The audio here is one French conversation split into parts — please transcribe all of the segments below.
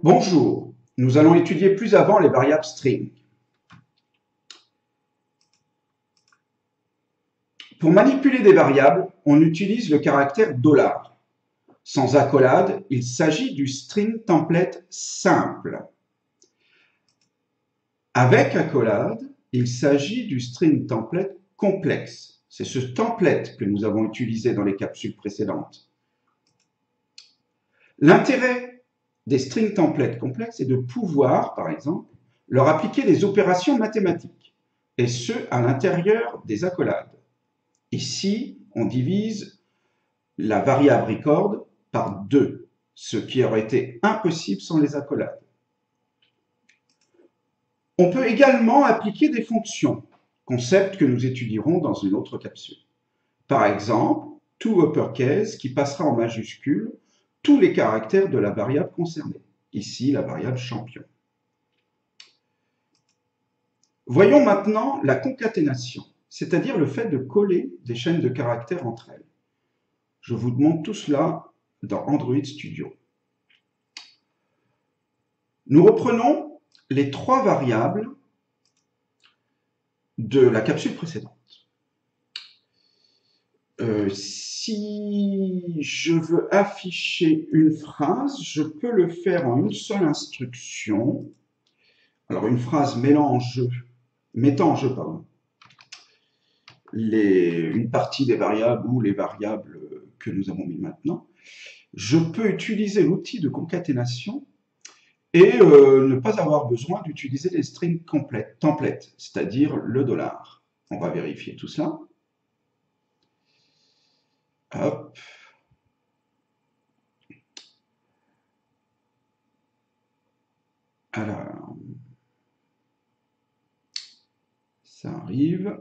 Bonjour, nous allons étudier plus avant les variables string. Pour manipuler des variables, on utilise le caractère $. Sans accolade, il s'agit du string template simple. Avec accolade, il s'agit du string template complexe. C'est ce template que nous avons utilisé dans les capsules précédentes. L'intérêt des string templates complexes est de pouvoir, par exemple, leur appliquer des opérations mathématiques, et ce, à l'intérieur des accolades. Ici, on divise la variable record par 2, ce qui aurait été impossible sans les accolades. On peut également appliquer des fonctions, concept que nous étudierons dans une autre capsule. Par exemple, toUpperCase qui passera en majuscule tous les caractères de la variable concernée, ici la variable champion. Voyons maintenant la concaténation, c'est-à-dire le fait de coller des chaînes de caractères entre elles. Je vous montre tout cela dans Android Studio. Nous reprenons les 3 variables de la capsule précédente. Si je veux afficher une phrase, je peux le faire en une seule instruction. Alors une phrase mettant en jeu une partie des variables ou les variables que nous avons mis maintenant. Je peux utiliser l'outil de concaténation et ne pas avoir besoin d'utiliser les strings templates, c'est-à-dire le $. On va vérifier tout cela. Hop. Alors, ça arrive.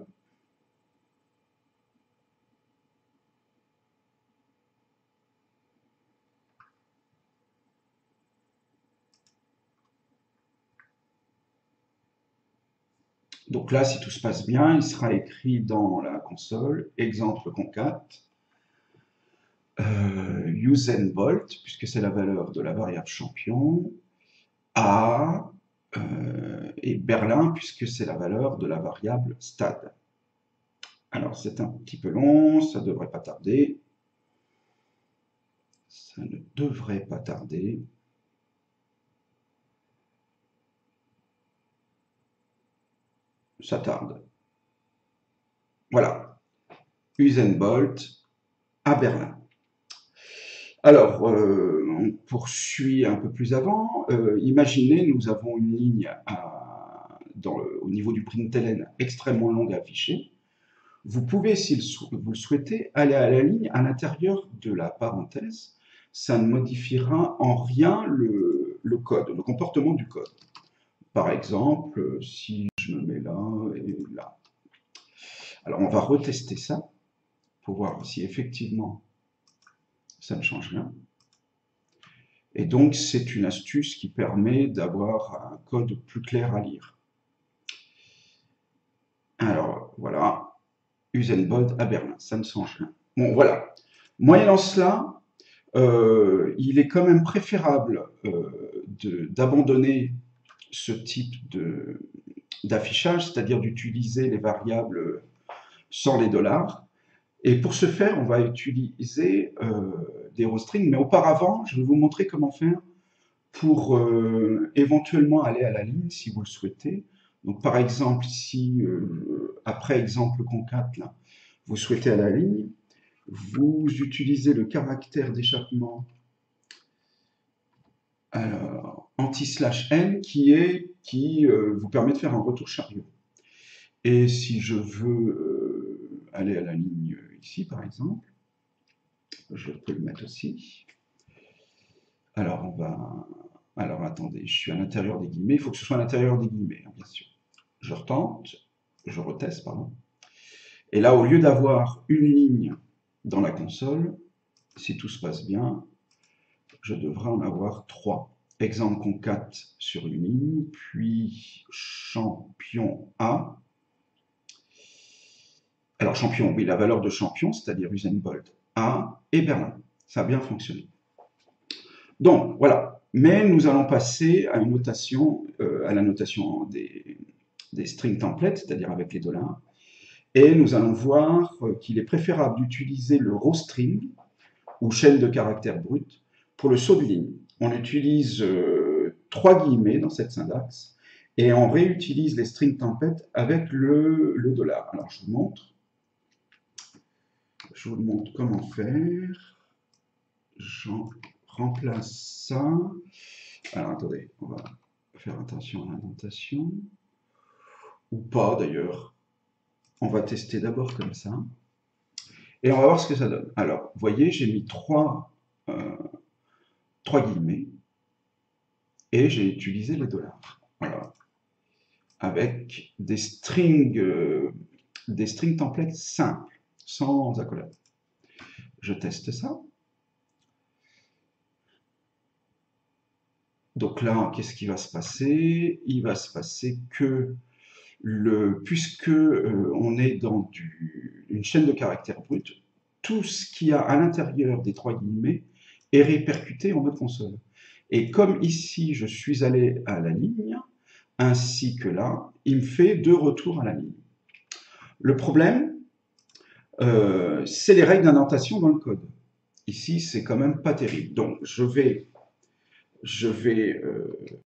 Donc là, si tout se passe bien, il sera écrit dans la console, exemple concat, Usain Bolt, puisque c'est la valeur de la variable champion, A, et Berlin, puisque c'est la valeur de la variable stade. Alors, c'est un petit peu long, ça ne devrait pas tarder. Ça ne devrait pas tarder. Ça tarde. Voilà. Usain Bolt à Berlin. Alors, on poursuit un peu plus avant. Imaginez, nous avons une ligne au niveau du println extrêmement longue à afficher. Vous pouvez, si vous le souhaitez, aller à la ligne à l'intérieur de la parenthèse. Ça ne modifiera en rien le code, le comportement du code. Par exemple, si je me mets là et là. Alors, on va retester ça pour voir si effectivement ça ne change rien. Et donc, c'est une astuce qui permet d'avoir un code plus clair à lire. Alors, voilà, Usain Bolt à Berlin, ça ne change rien. Bon, voilà. Moyennant cela, il est quand même préférable d'abandonner ce type d'affichage, c'est-à-dire d'utiliser les variables sans les $. Et pour ce faire, on va utiliser des rostring. Mais auparavant, je vais vous montrer comment faire pour éventuellement aller à la ligne si vous le souhaitez. Donc par exemple, si après exemple concat, là, vous souhaitez à la ligne, vous utilisez le caractère d'échappement anti/n qui vous permet de faire un retour chariot. Et si je veux aller à la ligne ici, par exemple, je peux le mettre aussi. Alors, attendez, je suis à l'intérieur des guillemets. Il faut que ce soit à l'intérieur des guillemets, hein, bien sûr. Je reteste, pardon. Et là, au lieu d'avoir une ligne dans la console, si tout se passe bien, je devrais en avoir 3. Exemple concat sur une ligne, puis champion A. Alors, champion, oui, la valeur de champion, c'est-à-dire Usain Bolt A et Berlin. Ça a bien fonctionné. Donc, voilà. Mais nous allons passer à une notation, à la notation des string templates, c'est-à-dire avec les $, et nous allons voir qu'il est préférable d'utiliser le rowstring, ou chaîne de caractères brut, pour le saut de ligne. On utilise 3 guillemets dans cette syntaxe, et on réutilise les string templates avec le $. Alors je vous montre comment faire. J'en remplace ça. Alors attendez, on va faire attention à l'indentation. Ou pas d'ailleurs. On va tester d'abord comme ça. Et on va voir ce que ça donne. Alors, vous voyez, j'ai mis 3 guillemets et j'ai utilisé le $. Voilà. Avec des strings templates simples, sans accolade. Je teste ça. Donc là, qu'est-ce qui va se passer? Il va se passer que, puisque on est dans une chaîne de caractères brut, tout ce qu'il y a à l'intérieur des 3 guillemets est répercuté en mode console. Et comme ici, je suis allé à la ligne, ainsi que là, il me fait 2 retours à la ligne. Le problème, c'est les règles d'indentation dans le code. Ici, c'est quand même pas terrible. Donc, je vais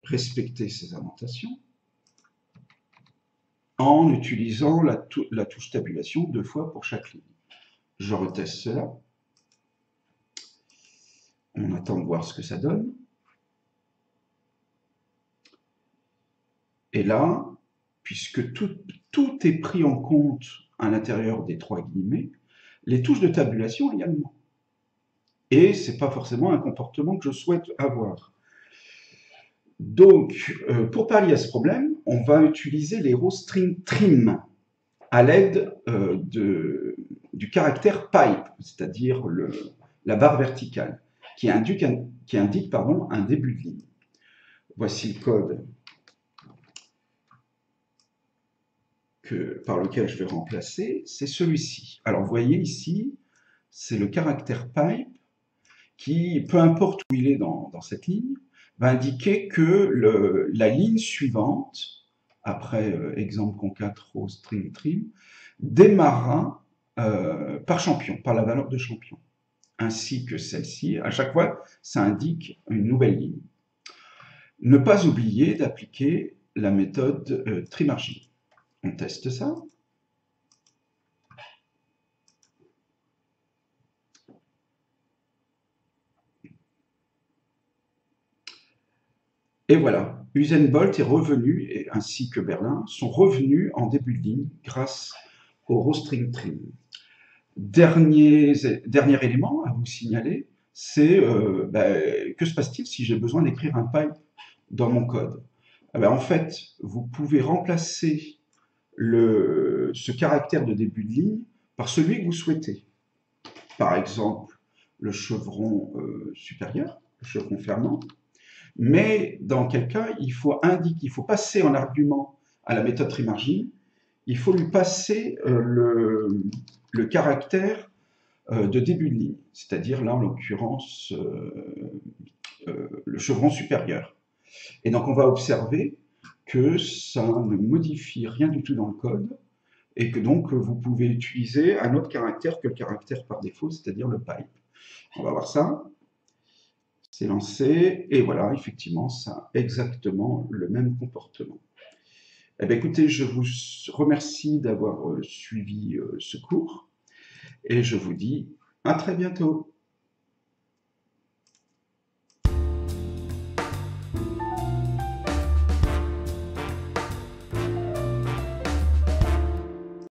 respecter ces indentations en utilisant la touche tabulation 2 fois pour chaque ligne. Je reteste cela. On attend de voir ce que ça donne. Et là, puisque tout est pris en compte à l'intérieur des 3 guillemets, les touches de tabulation également. Et ce n'est pas forcément un comportement que je souhaite avoir. Donc, pour pallier à ce problème, on va utiliser les rowstring trim à l'aide du caractère pipe, c'est-à-dire la barre verticale, qui indique un début de ligne. Voici le code par lequel je vais remplacer, c'est celui-ci. Alors, vous voyez ici, c'est le caractère pipe qui, peu importe où il est dans cette ligne, va indiquer que la ligne suivante, après exemple concat row string trim, démarrera par champion, par la valeur de champion, ainsi que celle-ci. À chaque fois, ça indique une nouvelle ligne. Ne pas oublier d'appliquer la méthode trimargin. On teste ça. Et voilà, Usain Bolt est revenu, ainsi que Berlin, sont revenus en début de ligne grâce au rowstring trim. Dernier élément à vous signaler, c'est que se passe-t-il si j'ai besoin d'écrire un pipe dans mon code? En fait, vous pouvez remplacer ce caractère de début de ligne par celui que vous souhaitez. Par exemple, le chevron supérieur, le chevron fermant. Mais dans quel cas, il faut passer en argument à la méthode trimargin, il faut lui passer le caractère de début de ligne, c'est-à-dire là en l'occurrence le chevron supérieur. Et donc on va observer que ça ne modifie rien du tout dans le code et que donc vous pouvez utiliser un autre caractère que le caractère par défaut, c'est-à-dire le pipe. On va voir ça. C'est lancé, et voilà, effectivement, ça a exactement le même comportement. Eh bien, écoutez, je vous remercie d'avoir suivi ce cours, et je vous dis à très bientôt.